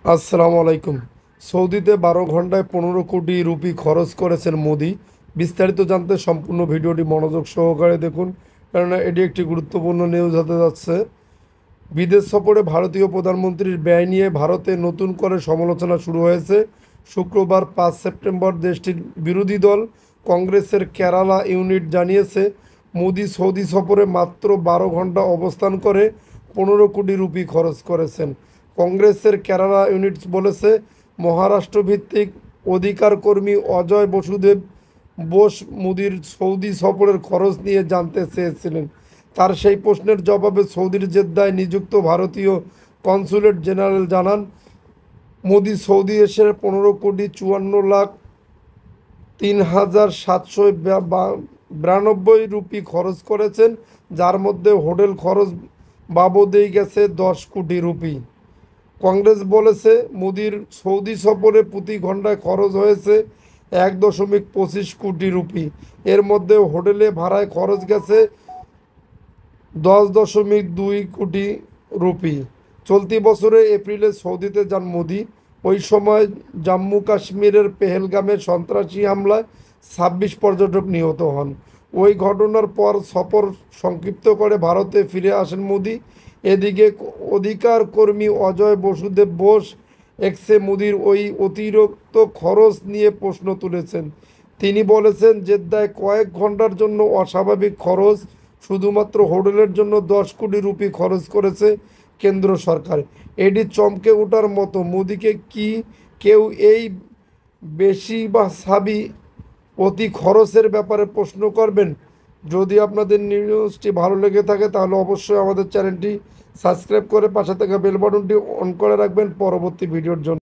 আসসালামু আলাইকুম। সৌদিতে 12 ঘন্টায় 15 কোটি রুপি খরচ করেছেন মোদি। বিস্তারিত জানতে সম্পূর্ণ ভিডিওটি মনোযোগ সহকারে দেখুন, কেননা এটি একটি গুরুত্বপূর্ণ নিউজ হতে যাচ্ছে। বিদেশ সফরে ভারতীয় প্রধানমন্ত্রীর ব্যয় নিয়ে ভারতে নতুন করে সমালোচনা শুরু হয়েছে। শুক্রবার 5 সেপ্টেম্বর দেশটির বিরোধী দল কংগ্রেসের কেরালা ইউনিট জানিয়েছে, মোদি সৌদি সফরে মাত্র 12 ঘন্টা অবস্থান করে 15 কোটি রুপি খরচ করেছেন। কংগ্রেসের কেরালা ইউনিট বলেছে, মহারাষ্ট্রভিত্তিক অধিকার কর্মী অজয় বসুদেব বোস মোদির সৌদি সফরের খরচ নিয়ে জানতে চেয়েছিলেন। তার সেই প্রশ্নের জবাবে সৌদির জেদ্দায় নিযুক্ত ভারতীয় কনসুলেট জেনারেল জানান, মোদি সৌদি এসে 15,54,03,792 রুপি খরচ করেছেন, যার মধ্যে হোটেল খরচ বাবদেই গেছে 10 কোটি রুপি। কংগ্রেস বলেছে, মোদির সৌদি সফরে প্রতি ঘন্টায় খরচ হয়েছে 1.25 কোটি রুপি। এর মধ্যে হোটেলে ভাড়ায় খরচ গেছে 10.2 কোটি রুপি। চলতি বছরে এপ্রিলে সৌদিতে যান মোদি। ওই সময় জম্মু কাশ্মীরের পেহেলগামে সন্ত্রাসী হামলায় 26 পর্যটক নিহত হন। ওই ঘটনার পর সফর সংক্ষিপ্ত করে ভারতে ফিরে আসেন মোদি। এদিকে অধিকার কর্মী অজয় বসুদেব বোস এক্সে মোদির ওই অতিরিক্ত খরচ নিয়ে প্রশ্ন তুলেছেন। তিনি বলেছেন, জেদ্দায় কয়েক ঘন্টার জন্য অস্বাভাবিক খরচ, শুধুমাত্র হোটেলের জন্য 10 কোটি রুপি খরচ করেছে কেন্দ্র সরকার। এটি চমকে ওঠার মতো। মোদিকে কি কেউ এই বেশি বা সাবি অতি খরচের ব্যাপারে প্রশ্ন করবেন? যদি আপনাদের নিউজটি ভালো লেগে থাকে তাহলে অবশ্যই আমাদের চ্যানেলটি সাবস্ক্রাইব করে পাশে থাকা বেল বাটনটি অন করে রাখবেন পরবর্তী ভিডিওর জন্য।